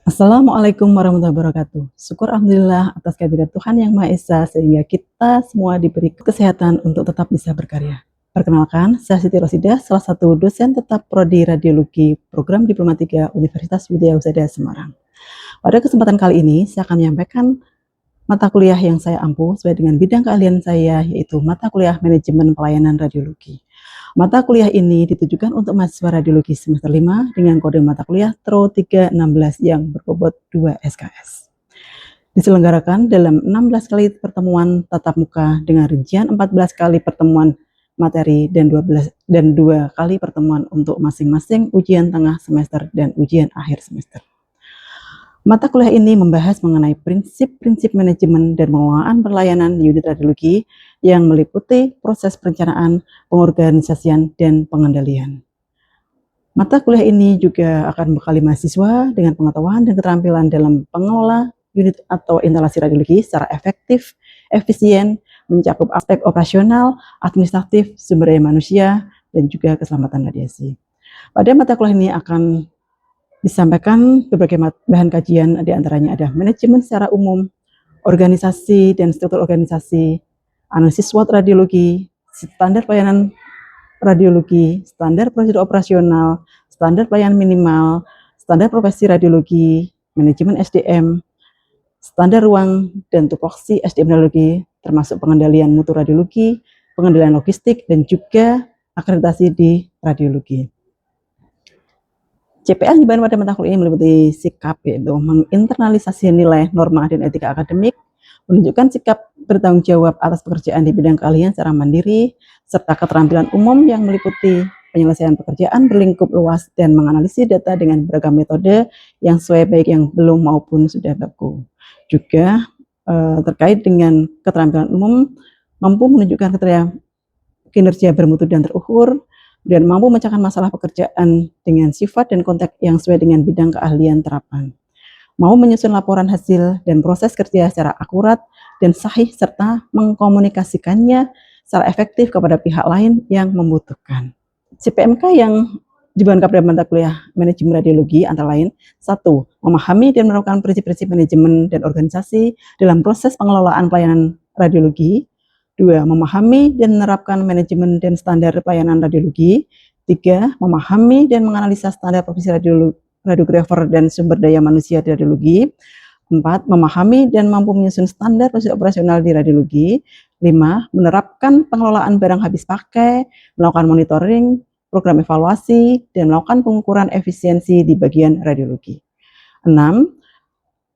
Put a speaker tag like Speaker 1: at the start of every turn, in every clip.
Speaker 1: Assalamualaikum warahmatullahi wabarakatuh. Syukur alhamdulillah atas kehadirat Tuhan Yang Maha Esa sehingga kita semua diberi kesehatan untuk tetap bisa berkarya. Perkenalkan, saya Siti Rosidah, salah satu dosen tetap Prodi Radiologi Program Diploma 3 Universitas Widya Husada Semarang. Pada kesempatan kali ini, saya akan menyampaikan mata kuliah yang saya ampu sesuai dengan bidang keahlian saya, yaitu mata kuliah Manajemen Pelayanan Radiologi. Mata kuliah ini ditujukan untuk mahasiswa radiologi semester 5 dengan kode mata kuliah TRO 316 yang berbobot 2 SKS. Diselenggarakan dalam 16 kali pertemuan tatap muka dengan rincian 14 kali pertemuan materi dan 2 kali pertemuan untuk masing-masing ujian tengah semester dan ujian akhir semester. Mata kuliah ini membahas mengenai prinsip-prinsip manajemen dan pengelolaan pelayanan unit radiologi yang meliputi proses perencanaan, pengorganisasian, dan pengendalian. Mata kuliah ini juga akan membekali mahasiswa dengan pengetahuan dan keterampilan dalam pengelola unit atau instalasi radiologi secara efektif, efisien, mencakup aspek operasional, administratif, sumber daya manusia, dan juga keselamatan radiasi. Pada mata kuliah ini akan disampaikan berbagai bahan kajian, diantaranya ada manajemen secara umum, organisasi dan struktur organisasi, analisis SWOT radiologi, standar pelayanan radiologi, standar prosedur operasional, standar pelayanan minimal, standar profesi radiologi, manajemen SDM, standar ruang dan tupoksi SDM radiologi, termasuk pengendalian mutu radiologi, pengendalian logistik, dan juga akreditasi di radiologi. CPA yang dibahas pada mata kuliah ini meliputi sikap, yaitu menginternalisasi nilai, norma, dan etika akademik, menunjukkan sikap bertanggung jawab atas pekerjaan di bidang keahlian secara mandiri, serta keterampilan umum yang meliputi penyelesaian pekerjaan berlingkup luas dan menganalisis data dengan beragam metode yang sesuai baik yang belum maupun sudah baku. Juga terkait dengan keterampilan umum, mampu menunjukkan kinerja bermutu dan terukur, dan mampu memecahkan masalah pekerjaan dengan sifat dan konteks yang sesuai dengan bidang keahlian terapan. Mau menyusun laporan hasil dan proses kerja secara akurat dan sahih serta mengkomunikasikannya secara efektif kepada pihak lain yang membutuhkan. CPMK yang dibawakan pada mata kuliah manajemen radiologi antara lain: 1. Memahami dan menerapkan prinsip-prinsip manajemen dan organisasi dalam proses pengelolaan pelayanan radiologi. 2. Memahami dan menerapkan manajemen dan standar pelayanan radiologi. 3. Memahami dan menganalisa standar profesi radiografer dan sumber daya manusia di radiologi. 4. Memahami dan mampu menyusun standar prosedur operasional di radiologi. 5. Menerapkan pengelolaan barang habis pakai, melakukan monitoring, program evaluasi, dan melakukan pengukuran efisiensi di bagian radiologi. 6.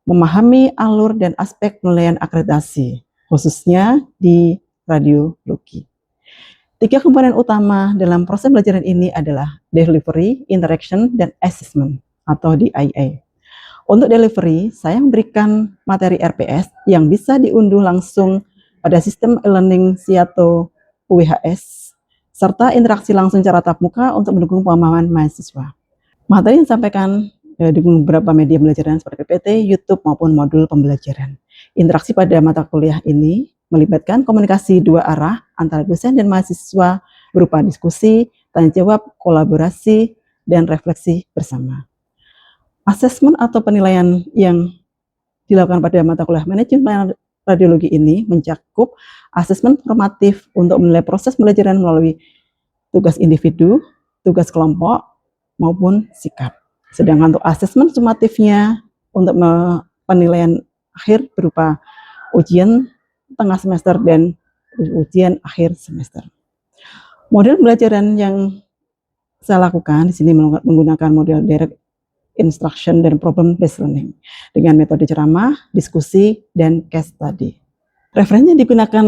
Speaker 1: Memahami alur dan aspek penilaian akreditasi, khususnya di radiologi. 3 komponen utama dalam proses pembelajaran ini adalah delivery, interaction, dan assessment atau DIA. Untuk delivery, saya memberikan materi RPS yang bisa diunduh langsung pada sistem e-learning Siato UWHS, serta interaksi langsung secara tatap muka untuk mendukung pemahaman mahasiswa. Materi yang disampaikan di beberapa media pembelajaran seperti PPT, YouTube, maupun modul pembelajaran. Interaksi pada mata kuliah ini melibatkan komunikasi dua arah antara dosen dan mahasiswa berupa diskusi, tanya jawab, kolaborasi, dan refleksi bersama. Asesmen atau penilaian yang dilakukan pada mata kuliah manajemen pelayanan radiologi ini mencakup asesmen formatif untuk menilai proses pembelajaran melalui tugas individu, tugas kelompok, maupun sikap. Sedangkan untuk asesmen sumatifnya untuk penilaian akhir berupa ujian tengah semester dan ujian akhir semester. Model pembelajaran yang saya lakukan di sini menggunakan model direct instruction dan problem based learning dengan metode ceramah, diskusi, dan case study. Referensi yang digunakan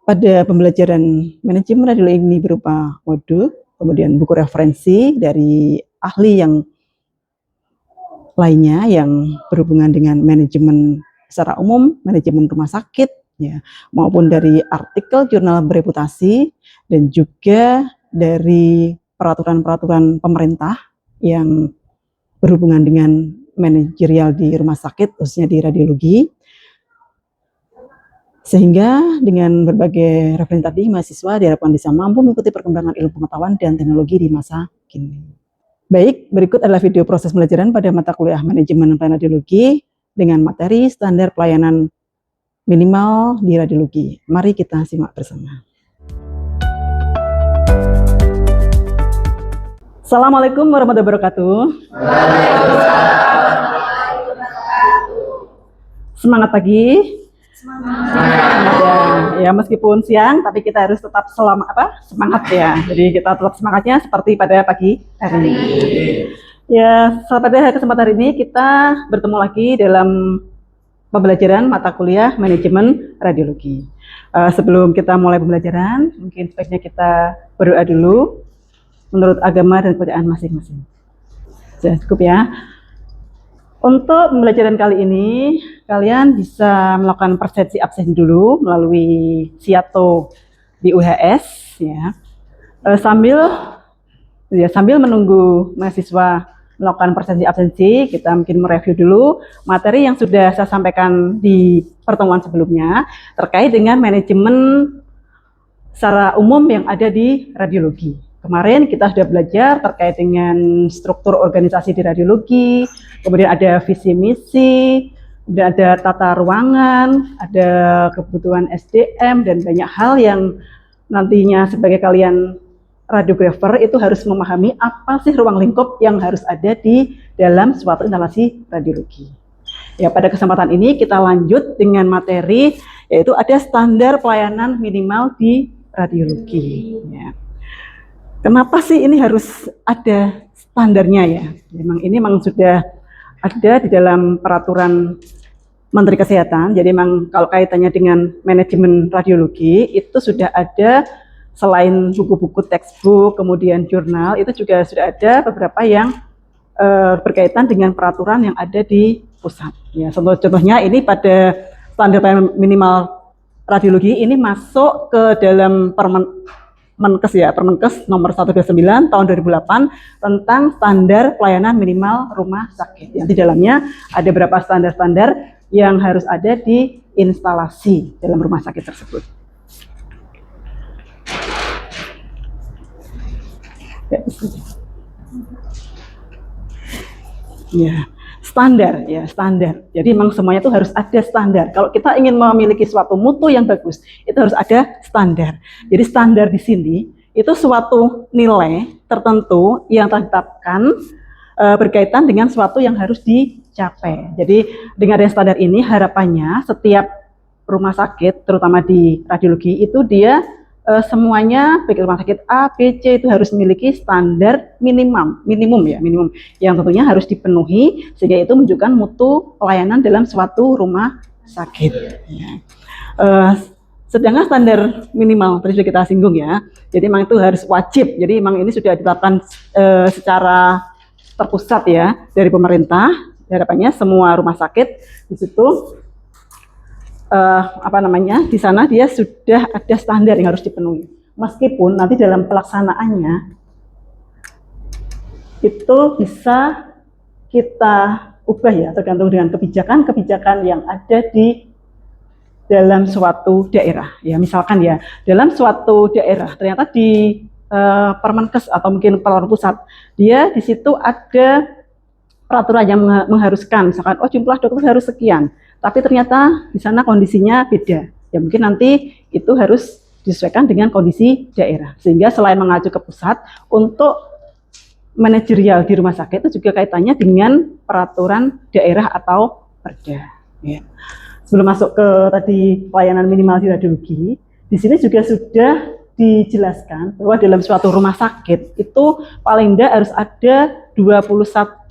Speaker 1: pada pembelajaran manajemen radiologi ini berupa modul, kemudian buku referensi dari ahli yang lainnya yang berhubungan dengan manajemen secara umum, manajemen rumah sakit, ya, maupun dari artikel jurnal bereputasi, dan juga dari peraturan-peraturan pemerintah yang berhubungan dengan manajerial di rumah sakit, khususnya di radiologi. Sehingga dengan berbagai referensi tadi, mahasiswa diharapkan bisa mampu mengikuti perkembangan ilmu pengetahuan dan teknologi di masa kini. Baik, berikut adalah video proses pembelajaran pada mata kuliah Manajemen Pelayanan Radiologi dengan materi standar pelayanan minimal di radiologi. Mari kita simak bersama. Assalamualaikum warahmatullahi wabarakatuh. Semangat pagi. Semangat. Ya, meskipun siang, tapi kita harus tetap semangat ya. Jadi kita tetap semangatnya seperti pada pagi hari ini. Ya, pada kesempatan hari ini kita bertemu lagi dalam pembelajaran mata kuliah Manajemen Radiologi. Sebelum kita mulai pembelajaran, mungkin sebaiknya kita berdoa dulu menurut agama dan kepercayaan masing-masing. Sudah cukup ya. Untuk pembelajaran kali ini, kalian bisa melakukan persepsi absen dulu melalui Siato di UHS, ya. Sambil menunggu mahasiswa melakukan persepsi absensi, kita mungkin mereview dulu materi yang sudah saya sampaikan di pertemuan sebelumnya terkait dengan manajemen secara umum yang ada di radiologi. Kemarin kita sudah belajar terkait dengan struktur organisasi di radiologi, kemudian ada visi misi, kemudian ada tata ruangan, ada kebutuhan SDM, dan banyak hal yang nantinya sebagai kalian radiografer itu harus memahami apa sih ruang lingkup yang harus ada di dalam suatu instalasi radiologi. Ya, pada kesempatan ini kita lanjut dengan materi yaitu ada standar pelayanan minimal di radiologi. Ya. Kenapa sih ini harus ada standarnya ya? Memang sudah ada di dalam peraturan Menteri Kesehatan. Jadi memang kalau kaitannya dengan manajemen radiologi itu sudah ada, selain buku-buku textbook, kemudian jurnal, itu juga sudah ada beberapa yang berkaitan dengan peraturan yang ada di pusat. Ya, contohnya ini pada standar pelayanan minimal radiologi ini masuk ke dalam Permenkes nomor 129 tahun 2008 tentang standar pelayanan minimal rumah sakit. Yang di dalamnya ada beberapa standar-standar yang harus ada di instalasi dalam rumah sakit tersebut. Ya, standar. Jadi memang semuanya itu harus ada standar. Kalau kita ingin memiliki suatu mutu yang bagus, itu harus ada standar. Jadi standar di sini itu suatu nilai tertentu yang telah ditetapkan berkaitan dengan suatu yang harus dicapai. Jadi dengan adanya standar ini harapannya setiap rumah sakit, terutama di radiologi, itu dia semuanya baik rumah sakit A, B, C itu harus memiliki standar minimum yang tentunya harus dipenuhi sehingga itu menunjukkan mutu pelayanan dalam suatu rumah sakit. Ya. Sedangkan standar minimal tadi sudah kita singgung ya, jadi memang itu harus wajib. Jadi memang ini sudah ditetapkan secara terpusat ya dari pemerintah. Harapannya semua rumah sakit di situ di sana dia sudah ada standar yang harus dipenuhi. Meskipun nanti dalam pelaksanaannya itu bisa kita ubah ya, tergantung dengan kebijakan yang ada di dalam suatu daerah. Ya, misalkan ya, dalam suatu daerah ternyata di Permenkes atau mungkin peraturan pusat, dia di situ ada peraturan yang mengharuskan, misalkan jumlah dokter harus sekian. Tapi ternyata di sana kondisinya beda. Ya mungkin nanti itu harus disesuaikan dengan kondisi daerah. Sehingga selain mengacu ke pusat, untuk manajerial di rumah sakit itu juga kaitannya dengan peraturan daerah atau perda. Ya. Sebelum masuk ke tadi pelayanan minimal di radiologi, di sini juga sudah dijelaskan bahwa dalam suatu rumah sakit itu paling tidak harus ada 21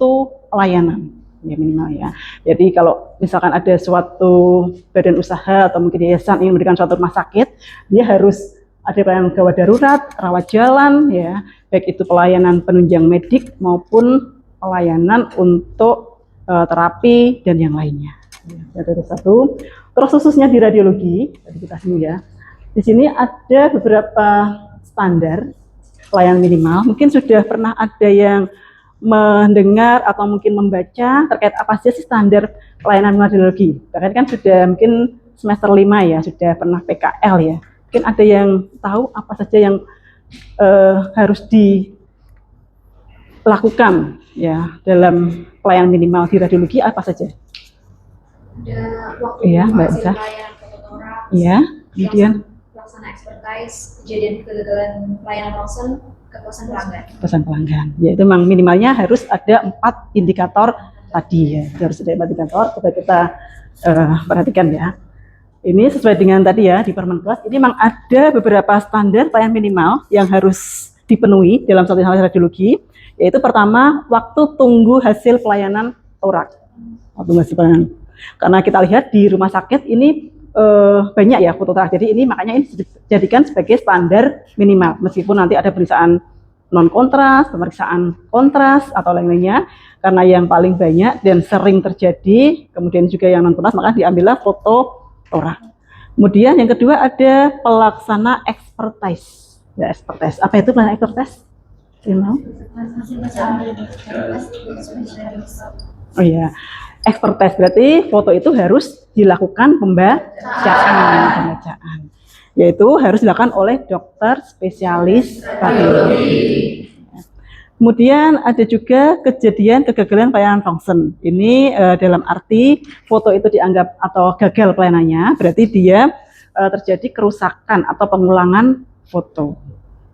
Speaker 1: pelayanan. Ya minimal ya. Jadi kalau misalkan ada suatu badan usaha atau mungkin yayasan ingin memberikan suatu rumah sakit, dia harus ada pelayanan gawat darurat, rawat jalan ya, baik itu pelayanan penunjang medik maupun pelayanan untuk terapi dan yang lainnya. Ya, ada satu. Terus khususnya di radiologi, tadi kita singgung ya. Di sini ada beberapa standar pelayanan minimal. Mungkin sudah pernah ada yang mendengar atau mungkin membaca terkait apa sih standar pelayanan radiologi. Bahkan kan sudah mungkin semester 5 ya, sudah pernah PKL ya. Mungkin ada yang tahu apa saja yang harus lakukan ya dalam pelayanan minimal di radiologi apa saja?
Speaker 2: Ada waktu
Speaker 1: Mbak
Speaker 2: hasil
Speaker 1: Isa.
Speaker 2: pelayanan fototoraks,
Speaker 1: Ya, kemudian
Speaker 2: pelaksanaan expertise, kejadian kegagalan pelayanan ronsen, kepuasan pelanggan.
Speaker 1: kepuasan pelanggan. Yaitu memang minimalnya harus ada 4 indikator tadi ya. Harus ada 4 indikator. Coba kita perhatikan ya. Ini sesuai dengan tadi ya di Permenkes. Ini memang ada beberapa standar pelayanan minimal yang harus dipenuhi dalam suatu hal radiologi. Yaitu pertama, waktu tunggu hasil pelayanan torak. Waktu hasil pelayanan. Karena kita lihat di rumah sakit ini banyak ya fototorak. Jadi ini makanya ini dijadikan sebagai standar minimal. Meskipun nanti ada pemeriksaan non kontras, pemeriksaan kontras atau lain-lainnya. Karena yang paling banyak dan sering terjadi, kemudian juga yang non kontras, maka diambillah foto torak. Kemudian yang kedua ada pelaksana expertise. Ya, expertise. Apa itu pelaksana expertise? Oh iya, expertise berarti foto itu harus dilakukan pembacaan, yaitu harus dilakukan oleh dokter spesialis radiologi. Kemudian ada juga kejadian kegagalan pelayanan ronsen. Ini dalam arti foto itu dianggap atau gagal pelayanannya, berarti dia terjadi kerusakan atau pengulangan foto.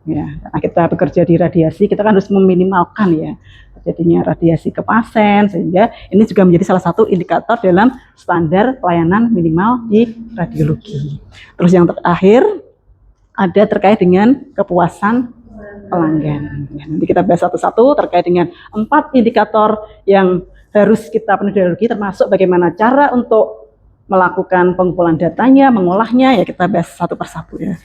Speaker 1: Ya, karena kita bekerja di radiasi, kita kan harus meminimalkan ya terjadinya radiasi ke pasien, sehingga ini juga menjadi salah satu indikator dalam standar pelayanan minimal di radiologi. Terus yang terakhir ada terkait dengan kepuasan pelanggan. Ya, nanti kita bahas satu-satu terkait dengan 4 indikator yang harus kita penuhi radiologi, termasuk bagaimana cara untuk melakukan pengumpulan datanya, mengolahnya, ya kita bahas satu persatu ya.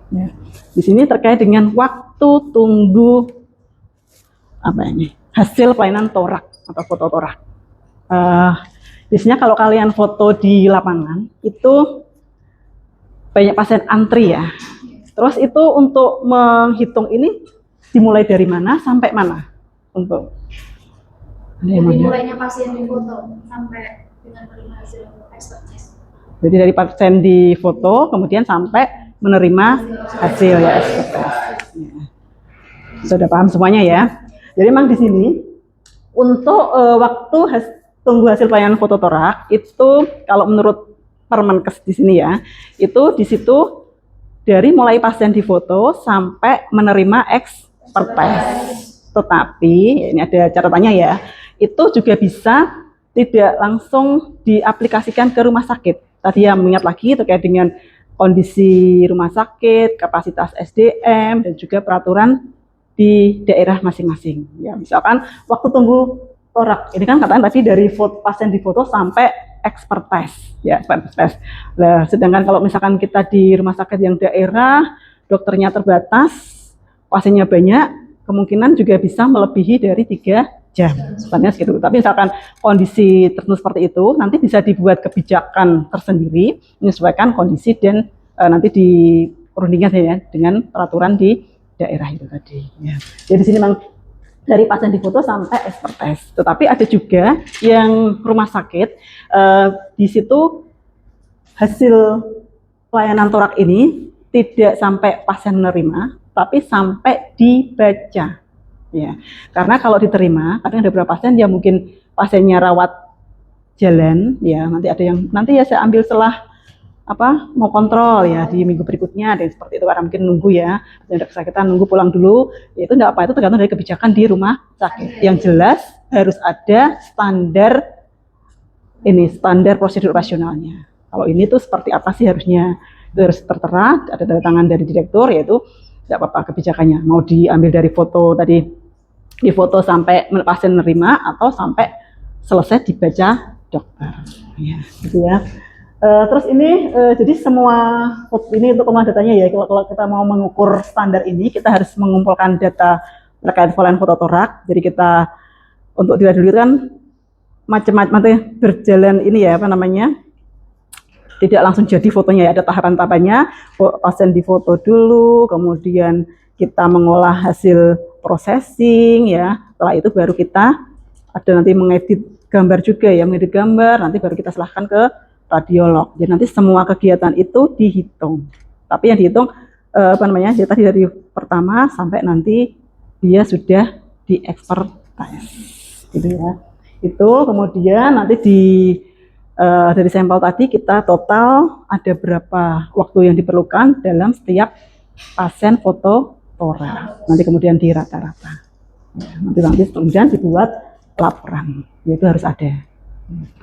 Speaker 1: Ya. Di sini terkait dengan waktu tunggu hasil pelayanan torak atau foto torak. Biasanya kalau kalian foto di lapangan itu banyak pasien antri ya. Terus itu untuk menghitung ini dimulai dari mana sampai mana untuk?
Speaker 2: Dimulainya pasien di foto sampai dengan menerima hasil expertise.
Speaker 1: Jadi dari pasien di foto kemudian sampai menerima hasil ya expertise. Ya. Sudah paham semuanya ya. Jadi memang di sini untuk waktu tunggu hasil pelayanan foto torak itu kalau menurut Permenkes di sini ya, itu di situ dari mulai pasien di foto sampai menerima expertise. Tetapi ini ada catatannya ya, itu juga bisa tidak langsung diaplikasikan ke rumah sakit. Tadi yang mengingat lagi terkait dengan kondisi rumah sakit, kapasitas SDM, dan juga peraturan di daerah masing-masing. Ya, misalkan waktu tunggu torak, ini kan katanya tadi dari pasien di foto sampai expertise, ya expertise. Nah, sedangkan kalau misalkan kita di rumah sakit yang daerah, dokternya terbatas, pasiennya banyak, kemungkinan juga bisa melebihi dari 3 jam, sebenarnya segitu. Tapi misalkan kondisi tertentu seperti itu, nanti bisa dibuat kebijakan tersendiri, menyesuaikan kondisi dan nanti diperundingkan ya dengan peraturan di daerah itu tadi. Ya. Jadi di sini memang dari pasien di foto sampai expertise. Tetapi ada juga yang rumah sakit, di situ hasil pelayanan torak ini tidak sampai pasien menerima, tapi sampai dibaca. Ya, karena kalau diterima, kadang ada beberapa pasien yang mungkin pasiennya rawat jalan, ya nanti ada yang nanti ya saya ambil setelah mau kontrol ya di minggu berikutnya, dan seperti itu karena mungkin nunggu ya, dan kesakitan nunggu pulang dulu, ya itu enggak apa, itu tergantung dari kebijakan di rumah sakit. Yang jelas harus ada standar prosedur operasionalnya. Kalau ini tuh seperti apa sih harusnya, itu harus tertera, ada tanda tangan dari direktur, yaitu tidak apa-apa kebijakannya, mau diambil dari foto tadi, di foto sampai pasien menerima atau sampai selesai dibaca dokter, ya, gitu ya. Terus ini jadi semua ini untuk pengumpulan datanya ya. Kalau kita mau mengukur standar ini, kita harus mengumpulkan data terkait pelayanan foto torak. Jadi kita untuk dilihat dulu kan macam-macam berjalan ini ya tidak langsung jadi fotonya ya, ada tahapan-tahapannya. Pasien difoto dulu, kemudian kita mengolah hasil processing ya. Setelah itu baru kita ada nanti mengedit gambar juga ya, mengedit gambar, nanti baru kita serahkan ke radiolog. Jadi nanti semua kegiatan itu dihitung. Tapi yang dihitung dia tadi dari pertama sampai nanti dia sudah di expertise gitu ya. Itu kemudian nanti dari sampel tadi kita total ada berapa waktu yang diperlukan dalam setiap pasien foto tora. Nanti kemudian dirata-rata. Ya, nanti kemudian dibuat laporan. Itu harus ada.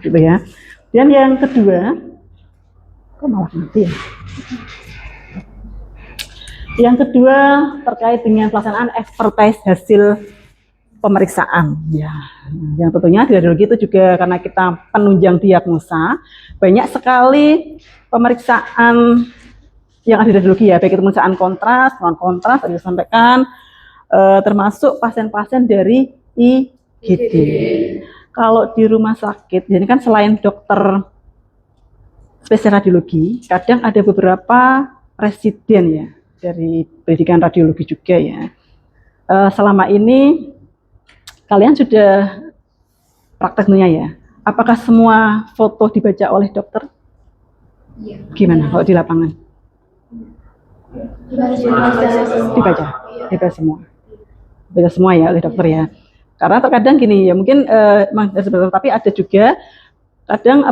Speaker 1: Gitu ya. Dan yang kedua, kok malah mati ya? Yang kedua terkait dengan pelaksanaan expertise hasil pemeriksaan. Ya, yang tentunya di radiologi itu juga karena kita penunjang diagnosa, banyak sekali pemeriksaan yang ada di radiologi ya, baik itu pemeriksaan kontras, non kontras, tadi disampaikan, termasuk pasien-pasien dari IGD. Kalau di rumah sakit, jadi kan selain dokter spesial radiologi, kadang ada beberapa residen ya dari pendidikan radiologi juga ya. Selama ini kalian sudah prakteknya ya. Apakah semua foto dibaca oleh dokter?
Speaker 2: Iya.
Speaker 1: Gimana kalau di lapangan? Dibaca semua. Dibaca semua ya oleh dokter ya. Karena terkadang gini ya, mungkin tapi ada juga kadang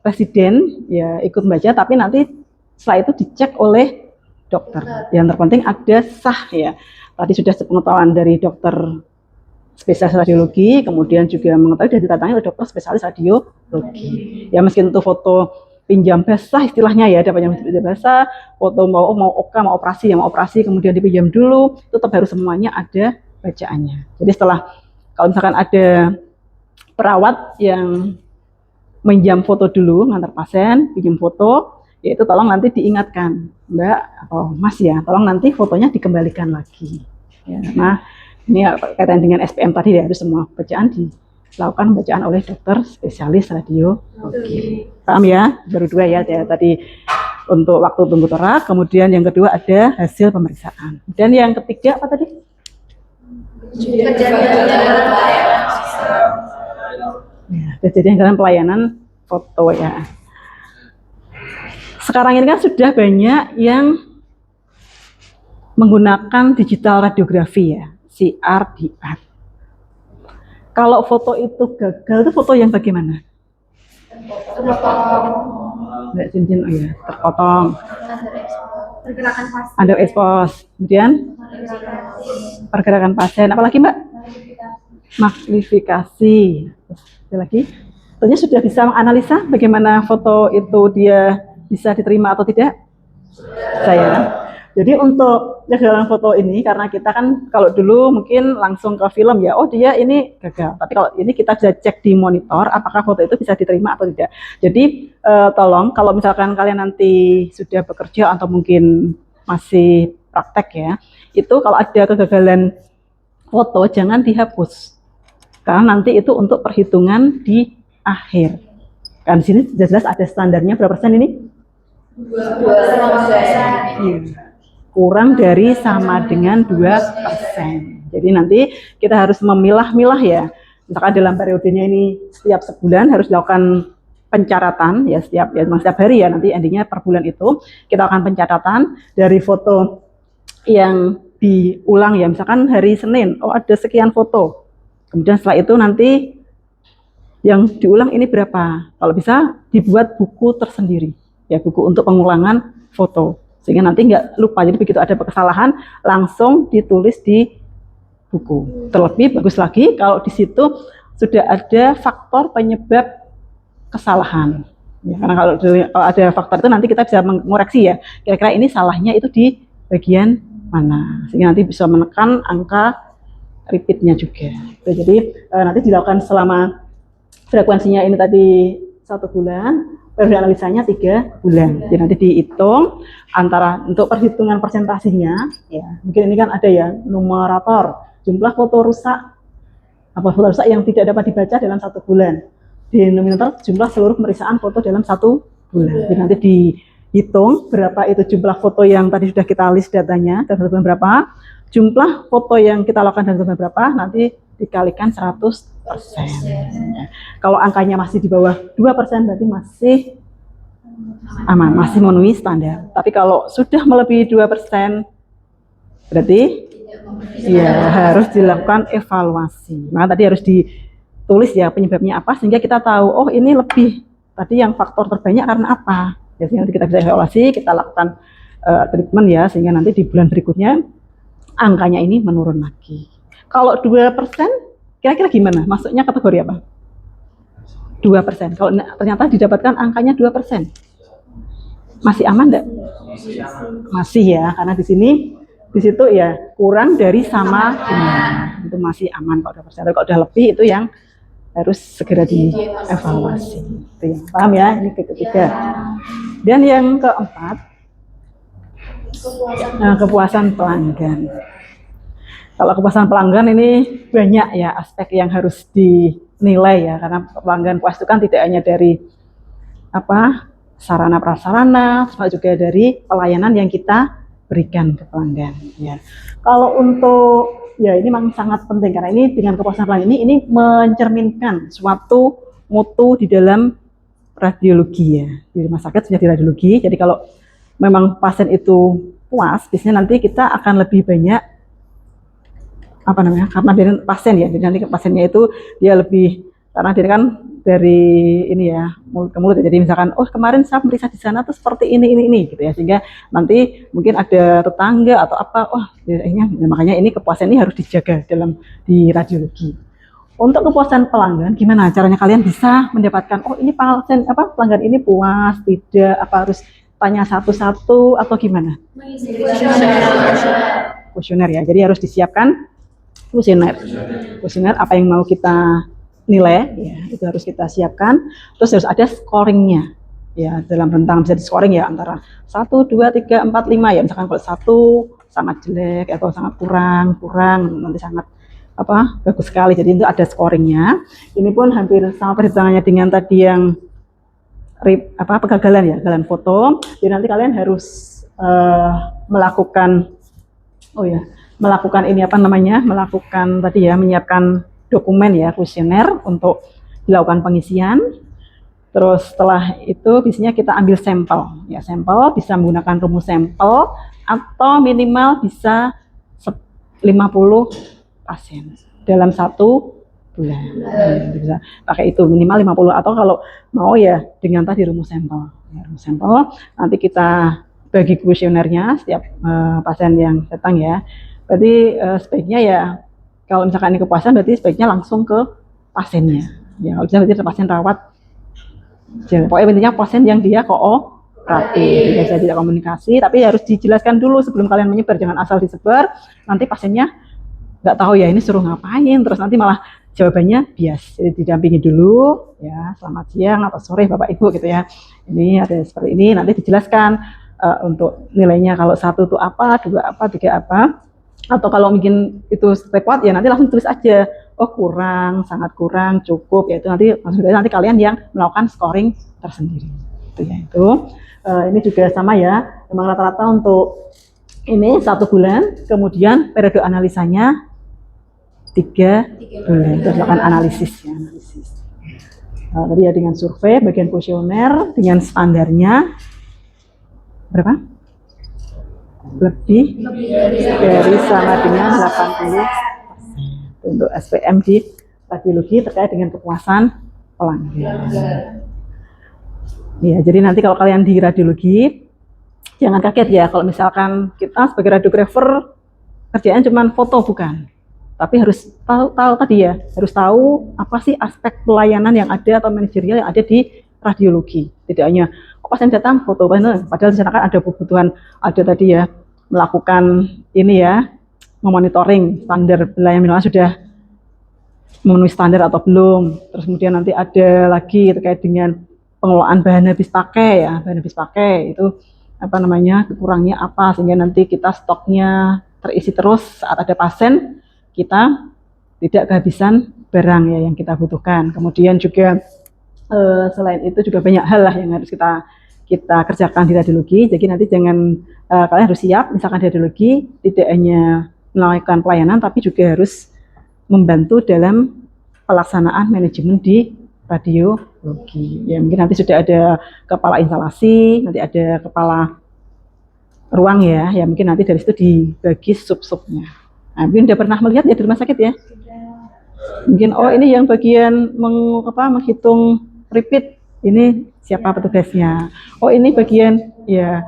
Speaker 1: presiden ya ikut membaca, tapi nanti setelah itu dicek oleh dokter. Yang terpenting ada sah ya. Tadi sudah sepengetahuan dari dokter spesialis radiologi, kemudian juga mengetahui dari ditandatangani oleh dokter spesialis radiologi. Ya meskipun itu foto pinjam basah istilahnya ya, ada pinjam basah, foto mau operasi, kemudian dipinjam dulu, tetap harus semuanya ada bacaannya. Jadi setelah kalau misalkan ada perawat yang minjam foto dulu, ngantar pasien, pinjam foto, yaitu tolong nanti diingatkan, Mbak atau Mas ya, tolong nanti fotonya dikembalikan lagi. Ya, nah, ini kaitan dengan SPM tadi ya, harus semua bacaan dilakukan bacaan oleh dokter spesialis radiologi. Paham ya? Baru dua ya, tadi untuk waktu tunggu tora, kemudian yang kedua ada hasil pemeriksaan. Dan yang ketiga apa tadi? Kejadian dalam pelayanan foto ya. Sekarang ini kan sudah banyak yang menggunakan digital radiografi ya, CR/DR. Kalau foto itu gagal, itu foto yang bagaimana? Nggak cincin, oh ya, terpotong. Underexpose. Kemudian pergerakan pasien. Apalagi Mbak? Magnifikasi. Ada lagi? Tentunya sudah bisa menganalisa bagaimana foto itu dia bisa diterima atau tidak? Saya. Jadi untuk kegagalan foto ini, karena kita kan kalau dulu mungkin langsung ke film ya, oh dia ini gagal. Tapi kalau ini kita bisa cek di monitor, apakah foto itu bisa diterima atau tidak. Jadi tolong kalau misalkan kalian nanti sudah bekerja atau mungkin masih praktek ya, itu kalau ada kegagalan foto jangan dihapus. Karena nanti itu untuk perhitungan di akhir. Kan di sini jelas ada standarnya berapa persen ini? 2%. Kurang dari sama dengan 2%. Jadi nanti kita harus memilah-milah ya. Misalkan dalam periodenya ini setiap sebulan harus dilakukan pencatatan ya, setiap hari ya, nanti endingnya per bulan itu kita akan pencatatan dari foto yang diulang ya, misalkan hari Senin, oh ada sekian foto. Kemudian setelah itu nanti yang diulang ini berapa? Kalau bisa dibuat buku tersendiri ya, buku untuk pengulangan foto. Sehingga nanti nggak lupa, jadi begitu ada kesalahan langsung ditulis di buku. Terlebih bagus lagi kalau di situ sudah ada faktor penyebab kesalahan. Ya, karena kalau ada faktor itu nanti kita bisa mengoreksi ya, kira-kira ini salahnya itu di bagian mana, sehingga nanti bisa menekan angka repeatnya juga. Jadi nanti dilakukan selama frekuensinya ini tadi 1 bulan. Periode analisanya 3 bulan. Jadi nanti dihitung antara untuk perhitungan persentasinya, ya mungkin ini kan ada ya numerator jumlah foto rusak, foto rusak yang tidak dapat dibaca dalam 1 bulan. Denominator jumlah seluruh pemeriksaan foto dalam 1 bulan. Jadi nanti dihitung berapa itu jumlah foto yang tadi sudah kita list datanya dalam 1 bulan berapa, jumlah foto yang kita lakukan dalam 1 bulan berapa, nanti dikalikan 100%. Kalau angkanya masih di bawah 2% berarti masih aman, masih memenuhi standar. Tapi kalau sudah melebihi 2% berarti Iya, harus dilakukan evaluasi. Maka tadi harus ditulis ya penyebabnya apa sehingga kita tahu, oh ini lebih tadi yang faktor terbanyak karena apa. Jadi nanti kita bisa evaluasi, kita lakukan treatment ya sehingga nanti di bulan berikutnya angkanya ini menurun lagi. Kalau 2%, kira-kira gimana? Masuknya kategori apa? 2%. Kalau ternyata didapatkan angkanya 2%, masih aman enggak? Masih ya, karena di situ ya kurang dari sama itu masih aman kalau 2%. Kalau udah lebih itu yang harus segera dievaluasi. Itu yang paham ya? Ini ketiga. Dan yang keempat, kepuasan pelanggan. Kalau kepuasan pelanggan ini banyak ya aspek yang harus dinilai ya, karena pelanggan puas itu kan tidak hanya dari sarana prasarana, cuma juga dari pelayanan yang kita berikan ke pelanggan. Ya. Kalau untuk ya ini memang sangat penting karena ini dengan kepuasan pelanggan ini mencerminkan suatu mutu di dalam radiologi ya. Di rumah sakit sudah di radiologi. Jadi kalau memang pasien itu puas, biasanya nanti kita akan lebih banyak karena dari pasien ya, jadi nanti pasiennya itu dia lebih karena dia kan dari ini ya mulut ke mulut ya. Jadi misalkan kemarin saya meriksa di sana tuh seperti ini gitu ya, sehingga nanti mungkin ada tetangga atau apa makanya ini kepuasan ini harus dijaga di radiologi. Untuk kepuasan pelanggan gimana caranya kalian bisa mendapatkan ini pelanggan ini puas tidak, apa harus tanya satu-satu atau gimana? Kuesioner ya, jadi harus disiapkan kuesioner apa yang mau kita nilai ya, itu harus kita siapkan. Terus harus ada scoringnya ya, dalam rentang bisa di scoring ya antara 1, 2, 3, 4, 5 ya. Misalkan kalau 1 sangat jelek atau sangat kurang nanti sangat bagus sekali, jadi itu ada scoringnya. Ini pun hampir sama perhitungannya dengan tadi yang kegagalan ya, kegagalan foto. Jadi nanti kalian harus melakukan tadi ya, menyiapkan dokumen ya, kuesioner untuk dilakukan pengisian. Terus setelah itu biasanya kita ambil sampel ya, sampel bisa menggunakan rumus sampel atau minimal bisa 50 pasien dalam 1 bulan. Bisa pakai itu minimal 50, atau kalau mau ya dengan tadi rumus sampel. Ya, rumus sampel nanti kita bagi kuesionernya setiap pasien yang datang ya. Berarti sebaiknya ya kalau misalkan ini kepuasan berarti sebaiknya langsung ke pasiennya. Ya, kalau bisa berarti pasien rawat. Pokoknya intinya pasien yang dia kooperatif, biasa tidak komunikasi, tapi harus dijelaskan dulu sebelum kalian menyebar, jangan asal disebar. Nanti pasiennya nggak tahu ya ini suruh ngapain, terus nanti malah jawabannya bias. Jadi didampingi dulu ya, selamat siang atau sore Bapak Ibu gitu ya. Ini ada seperti ini, nanti dijelaskan untuk nilainya kalau 1 itu apa, 2 apa, 3 apa. Atau kalau mungkin itu repot ya nanti langsung tulis aja, kurang, sangat kurang, cukup, ya itu nanti kalian yang melakukan scoring tersendiri. Itu ya itu. Ini juga sama ya, memang rata-rata untuk ini 1 bulan, kemudian periode analisanya 3 bulan. Itu melakukan analisis ya, tadi ya dengan survei, bagian kuesioner dengan standarnya berapa? Lebih dari sama dengan 80% untuk SPM di radiologi terkait dengan kepuasan pelanggan. Ya, jadi nanti kalau kalian di radiologi jangan kaget ya kalau misalkan kita sebagai radiografer kerjaan cuma foto, bukan. Tapi harus tahu tadi ya, harus tahu apa sih aspek pelayanan yang ada atau manajerial yang ada di radiologi. Tidak hanya pasien datang foto, padahal di sana kan ada kebutuhan, ada tadi ya melakukan ini ya, memonitoring standar pelayanan sudah memenuhi standar atau belum. Terus kemudian nanti ada lagi terkait dengan pengelolaan bahan habis pakai ya, bahan habis pakai itu kurangnya apa sehingga nanti kita stoknya terisi terus saat ada pasien, kita tidak kehabisan barang ya yang kita butuhkan. Kemudian juga selain itu juga banyak hal lah yang harus kita kerjakan di radiologi. Jadi nanti kalian harus siap, misalkan di radiologi tidak hanya melakukan pelayanan tapi juga harus membantu dalam pelaksanaan manajemen di radiologi. Ya mungkin nanti sudah ada kepala instalasi, nanti ada kepala ruang ya mungkin nanti dari situ dibagi sub-subnya. Nah, mungkin udah pernah melihat ya di rumah sakit ya. Mungkin ini yang bagian menghitung repeat, ini siapa petugasnya. Ini bagian ya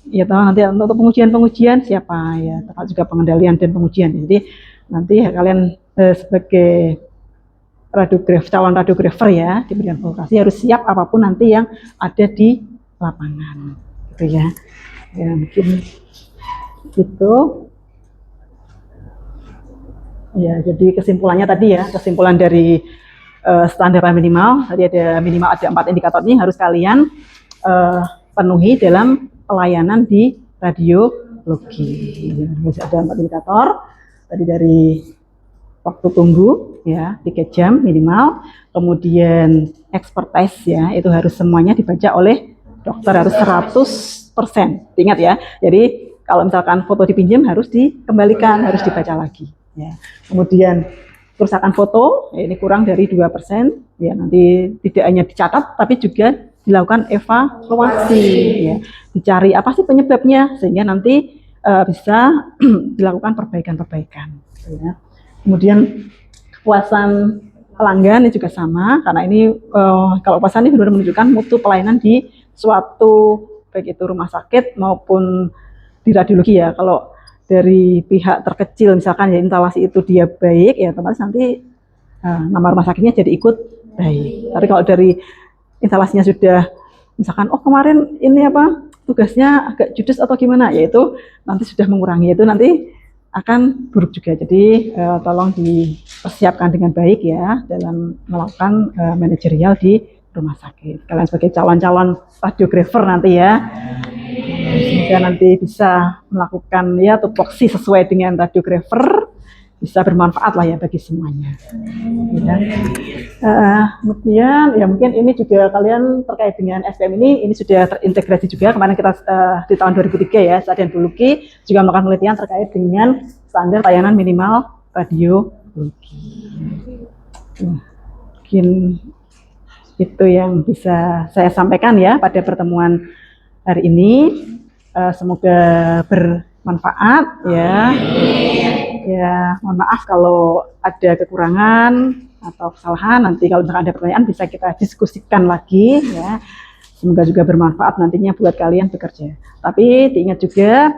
Speaker 1: tahu nanti untuk pengujian siapa ya, termasuk juga pengendalian dan pengujian. Jadi nanti kalian sebagai calon radiografer ya di bidang vokasi harus siap apapun nanti yang ada di lapangan, gitu ya. Ya mungkin gitu. Ya, jadi kesimpulannya tadi ya, kesimpulan dari standar minimal, tadi ada minimal ada 4 indikator ini harus kalian penuhi dalam pelayanan di radiologi. Harus ada 4 indikator, tadi dari waktu tunggu ya 3 jam minimal, kemudian expertise ya, itu harus semuanya dibaca oleh dokter, harus 100%. Ingat ya, jadi kalau misalkan foto dipinjam harus dikembalikan, harus dibaca lagi. Ya. Kemudian kerusakan foto, ya ini kurang dari 2%, ya nanti tidak hanya dicatat, tapi juga dilakukan evaluasi, ya. Dicari apa sih penyebabnya, sehingga nanti bisa dilakukan perbaikan-perbaikan. Ya. Kemudian kepuasan pelanggan ini juga sama, karena ini kalau kepuasan ini benar-benar menunjukkan mutu pelayanan di suatu, baik itu rumah sakit maupun di radiologi ya. Kalau dari pihak terkecil misalkan ya instalasi itu dia baik ya otomatis nanti nama rumah sakitnya jadi ikut baik. Tapi kalau dari instalasinya sudah misalkan kemarin ini tugasnya agak judes atau gimana, yaitu nanti sudah mengurangi, itu nanti akan buruk juga. Jadi tolong dipersiapkan dengan baik ya dalam melakukan manajerial di rumah sakit. Kalian sebagai calon-calon radiografer nanti ya, semoga nanti bisa melakukan ya tupoksi sesuai dengan radiografer, bisa bermanfaat lah ya bagi semuanya. Ya. Kemudian ya mungkin ini juga kalian terkait dengan SPM ini sudah terintegrasi juga. Kemarin kita di tahun 2003 ya, Stadion Buluki juga melakukan penelitian terkait dengan standar layanan minimal radiologi. Mungkin itu yang bisa saya sampaikan ya pada pertemuan hari ini. Semoga bermanfaat ya. Ya, mohon maaf kalau ada kekurangan atau kesalahan. Nanti kalau misalkan ada pertanyaan bisa kita diskusikan lagi ya. Semoga juga bermanfaat nantinya buat kalian bekerja. Tapi diingat juga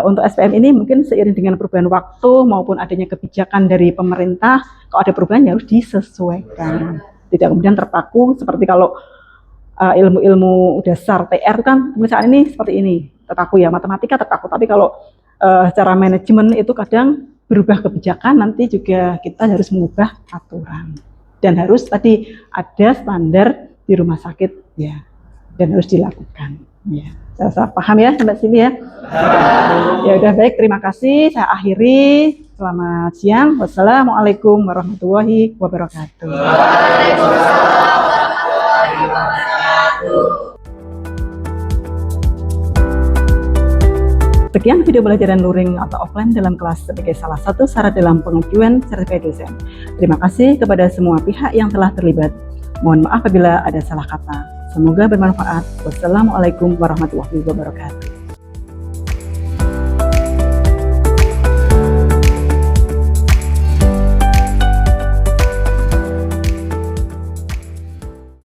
Speaker 1: untuk SPM ini mungkin seiring dengan perubahan waktu maupun adanya kebijakan dari pemerintah, kalau ada perubahan ya harus disesuaikan. Tidak kemudian terpaku seperti kalau ilmu-ilmu dasar TR kan misalnya ini seperti ini, terpaku ya, matematika terpaku. Tapi kalau secara manajemen itu kadang berubah kebijakan, nanti juga kita harus mengubah aturan. Dan harus tadi ada standar di rumah sakit ya, dan harus dilakukan. Ya, saya paham ya sampai sini ya. Ya udah baik, terima kasih. Saya akhiri. Selamat siang. Wassalamualaikum warahmatullahi wabarakatuh. Waalaikumsalam warahmatullahi wabarakatuh. Sekian video pelajaran luring atau offline dalam kelas sebagai salah satu syarat dalam pengajuan sertifikat dosen. Terima kasih kepada semua pihak yang telah terlibat. Mohon maaf apabila ada salah kata. Semoga bermanfaat. Wassalamualaikum warahmatullahi wabarakatuh.